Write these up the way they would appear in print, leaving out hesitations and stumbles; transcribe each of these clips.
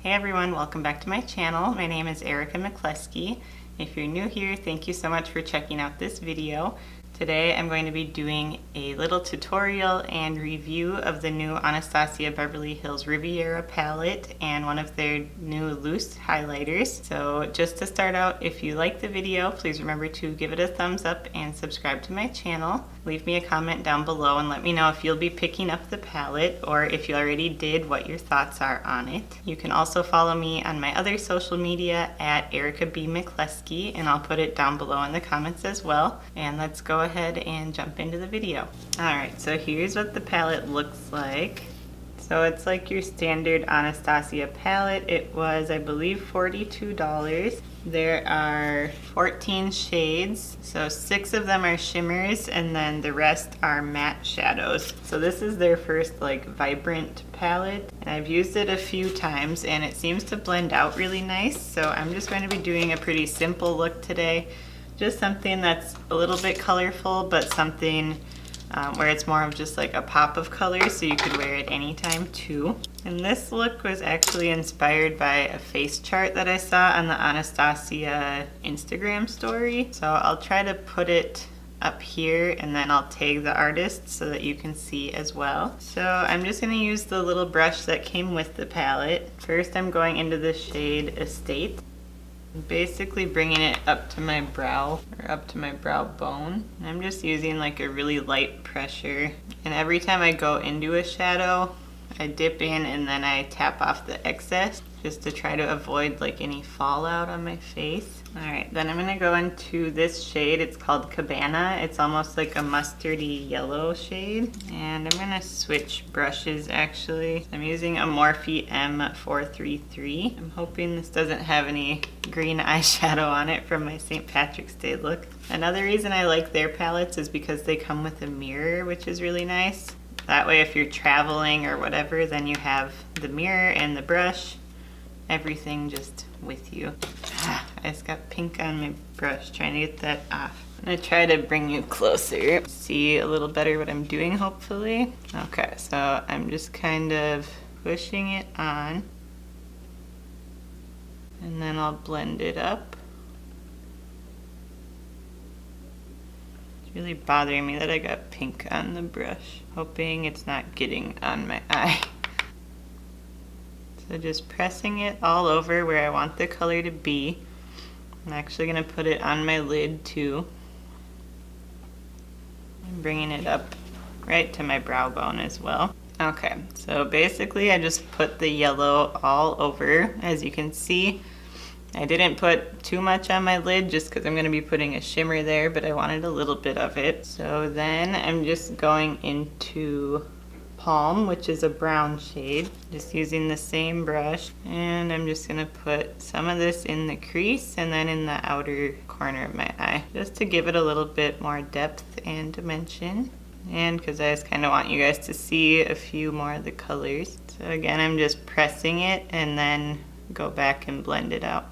Hey everyone, welcome back to my channel. My name is Erica McCleskey. If you're new here, thank you so much for checking out this video. Today I'm going to be doing a little tutorial and review of the new Anastasia Beverly Hills Riviera Palette and one of their new loose highlighters. So just to start out, if you like the video, please remember to give it a thumbs up and subscribe to my channel. Leave me a comment down below and let me know if you'll be picking up the palette or if you already did, what your thoughts are on it. You can also follow me on my other social media at Erica B. McCleskey, and I'll put it down below in the comments as well. And let's go ahead and jump into the video. Alright, so here's what the palette looks like. So it's like your standard Anastasia palette. It was, I believe, $42. There are 14 shades, so 6 of them are shimmers and then the rest are matte shadows. So this is their first like vibrant palette, and I've used it a few times and it seems to blend out really nice. So I'm just going to be doing a pretty simple look today. Just something that's a little bit colorful, but something where it's more of just like a pop of color, so you could wear it anytime too. And this look was actually inspired by a face chart that I saw on the Anastasia Instagram story. So I'll try to put it up here and then I'll tag the artist so that you can see as well. So I'm just going to use the little brush that came with the palette. First I'm going into the shade Estate. Basically bringing it up to my brow, or up to my brow bone. I'm just using like a really light pressure, and every time I go into a shadow I dip in and then I tap off the excess just to try to avoid like any fallout on my face. Alright, then I'm going to go into this shade. It's called Cabana. It's almost like a mustardy yellow shade. And I'm going to switch brushes actually. I'm using a Morphe M433. I'm hoping this doesn't have any green eyeshadow on it from my St. Patrick's Day look. Another reason I like their palettes is because they come with a mirror, which is really nice. That way if you're traveling or whatever, then you have the mirror and the brush, everything just with you. I just got pink on my brush, trying to get that off. I'm gonna try to bring you closer, see a little better what I'm doing hopefully. Okay, so I'm just kind of pushing it on and then I'll blend it up. It's really bothering me that I got pink on the brush. Hoping it's not getting on my eye. So just pressing it all over where I want the color to be. I'm actually going to put it on my lid too. I'm bringing it up right to my brow bone as well. Okay, so basically I just put the yellow all over. As you can see, I didn't put too much on my lid just because I'm going to be putting a shimmer there, but I wanted a little bit of it. So then I'm just going into Balm, which is a brown shade, just using the same brush, and I'm just going to put some of this in the crease and then in the outer corner of my eye, just to give it a little bit more depth and dimension, and because I just kind of want you guys to see a few more of the colors. So again, I'm just pressing it and then go back and blend it out.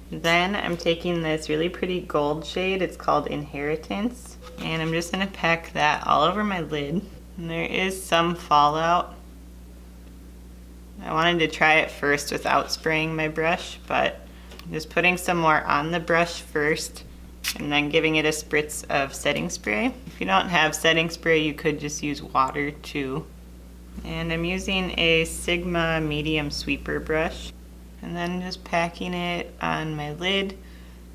Then I'm taking this really pretty gold shade, it's called Inheritance, and I'm just going to pack that all over my lid. And there is some fallout. I wanted to try it first without spraying my brush, but I'm just putting some more on the brush first and then giving it a spritz of setting spray. If you don't have setting spray, you could just use water too. And I'm using a Sigma medium sweeper brush. And then just packing it on my lid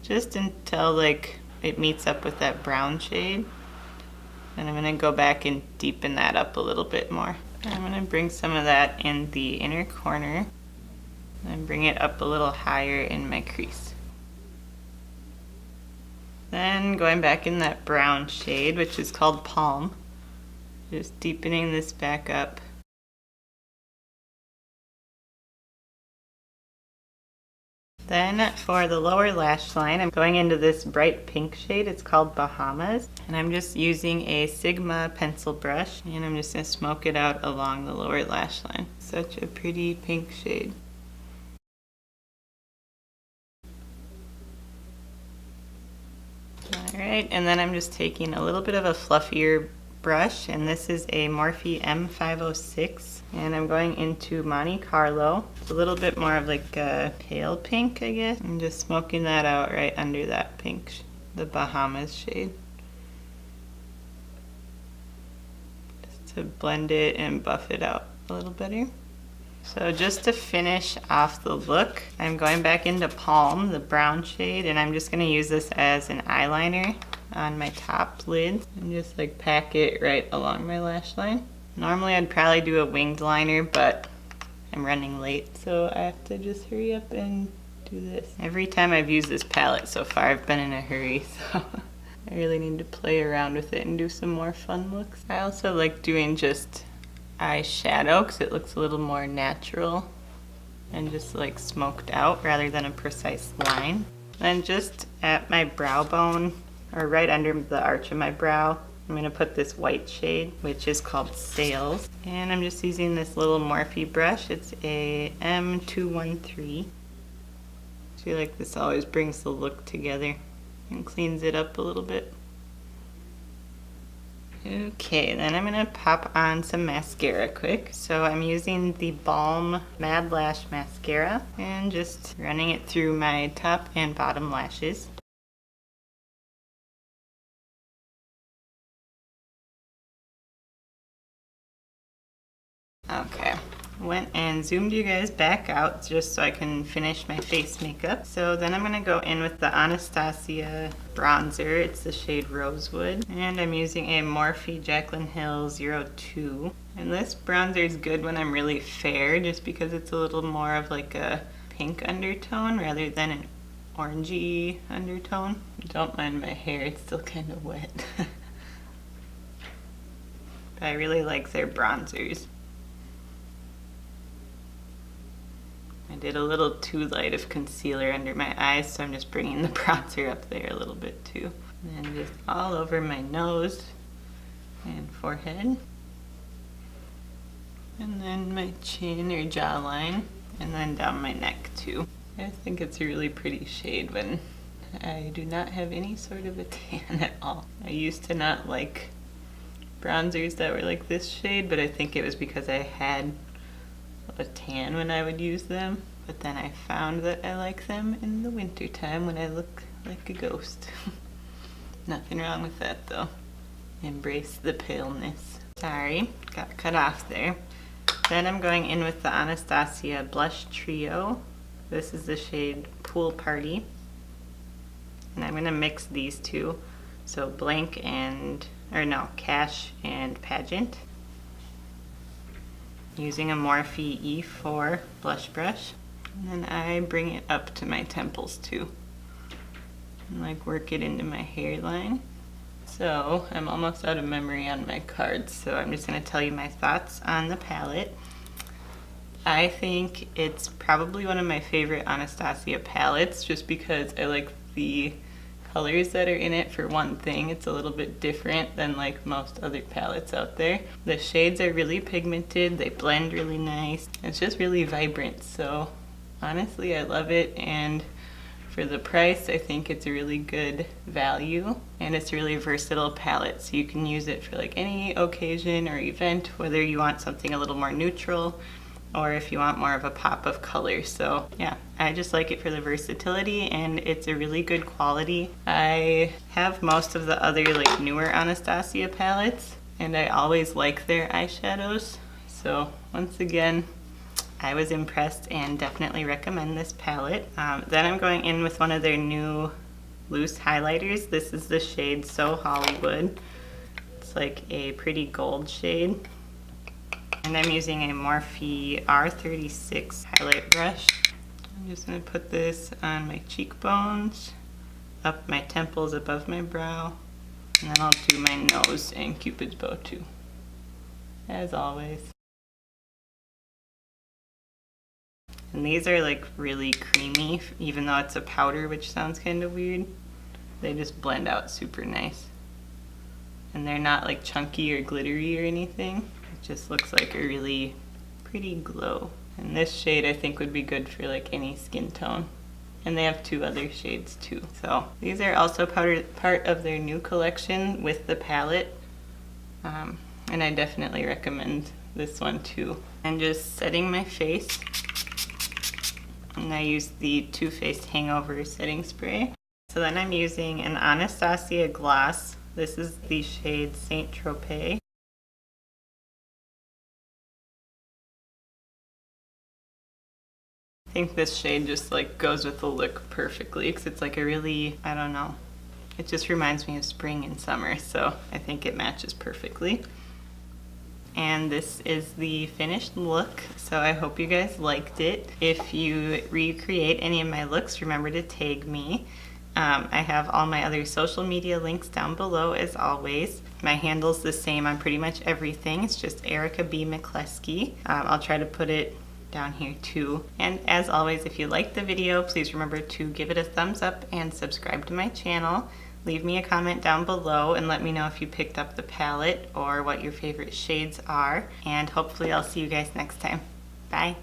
just until like it meets up with that brown shade. And I'm going to go back and deepen that up a little bit more. I'm going to bring some of that in the inner corner and bring it up a little higher in my crease. Then going back in that brown shade, which is called Palm, just deepening this back up. Then for the lower lash line, I'm going into this bright pink shade. It's called Bahamas. And I'm just using a Sigma pencil brush. And I'm just going to smoke it out along the lower lash line. Such a pretty pink shade. Alright, and then I'm just taking a little bit of a fluffier brush, and this is a Morphe M506, and I'm going into Monte Carlo. It's a little bit more of like a pale pink, I guess. I'm just smoking that out right under that pink, the Bahamas shade. Just to blend it and buff it out a little better. So just to finish off the look, I'm going back into Balm, the brown shade, and I'm just going to use this as an eyeliner on my top lid and just like pack it right along my lash line. Normally I'd probably do a winged liner, but I'm running late, so I have to just hurry up and do this. Every time I've used this palette so far, I've been in a hurry, so I really need to play around with it and do some more fun looks. I also like doing just eyeshadow because it looks a little more natural and just like smoked out rather than a precise line. Then just at my brow bone, or right under the arch of my brow, I'm going to put this white shade, which is called Sails. And I'm just using this little Morphe brush. It's a M213. I feel like this always brings the look together and cleans it up a little bit. Okay, then I'm going to pop on some mascara quick. So I'm using the Balm Mad Lash Mascara and just running it through my top and bottom lashes. Okay, went and zoomed you guys back out just so I can finish my face makeup. So then I'm going to go in with the Anastasia bronzer. It's the shade Rosewood. And I'm using a Morphe Jaclyn Hill 02. And this bronzer is good when I'm really fair just because it's a little more of like a pink undertone rather than an orangey undertone. Don't mind my hair, it's still kind of wet. But I really like their bronzers. I did a little too light of concealer under my eyes, so I'm just bringing the bronzer up there a little bit too. And then just all over my nose and forehead. And then my chin or jawline, and then down my neck too. I think it's a really pretty shade when I do not have any sort of a tan at all. I used to not like bronzers that were like this shade, but I think it was because I had a tan when I would use them, but then I found that I like them in the winter time when I look like a ghost. Nothing wrong with that though. Embrace the paleness. Sorry, got cut off there. Then I'm going in with the Anastasia Blush Trio. This is the shade Pool Party. And I'm gonna mix these two. So Blank and, or no, Cash and Pageant. Using a Morphe E4 blush brush, and then I bring it up to my temples too and like work it into my hairline. So I'm almost out of memory on my cards, so I'm just going to tell you my thoughts on the palette. I think it's probably one of my favorite Anastasia palettes just because I like the colors that are in it. For one thing, it's a little bit different than like most other palettes out there. The shades are really pigmented, they blend really nice. It's just really vibrant, so honestly I love it, and for the price I think it's a really good value, and it's a really versatile palette, so you can use it for like any occasion or event, whether you want something a little more neutral or if you want more of a pop of color. So yeah, I just like it for the versatility, and it's a really good quality. I have most of the other like newer Anastasia palettes, and I always like their eyeshadows. So once again, I was impressed and definitely recommend this palette. Then I'm going in with one of their new loose highlighters. This is the shade So Hollywood. It's like a pretty gold shade. And I'm using a Morphe R36 highlight brush. I'm just going to put this on my cheekbones, up my temples above my brow, and then I'll do my nose and Cupid's bow too, as always. And these are like really creamy, even though it's a powder, which sounds kind of weird. They just blend out super nice. And they're not like chunky or glittery or anything. Just looks like a really pretty glow. And this shade I think would be good for like any skin tone. And they have two other shades too. So these are also part of their new collection with the palette. And I definitely recommend this one too. I'm just setting my face, and I use the Too Faced Hangover setting spray. So then I'm using an Anastasia gloss. This is the shade St. Tropez. I think this shade just like goes with the look perfectly because it's like a really, I don't know, it just reminds me of spring and summer, so I think it matches perfectly. And this is the finished look, so I hope you guys liked it. If you recreate any of my looks, remember to tag me. I have all my other social media links down below as always. My handle's the same on pretty much everything. It's just Erica B. McCleskey. I'll try to put it down here too. And as always, if you liked the video, please remember to give it a thumbs up and subscribe to my channel. Leave me a comment down below and let me know if you picked up the palette or what your favorite shades are. And hopefully I'll see you guys next time. Bye.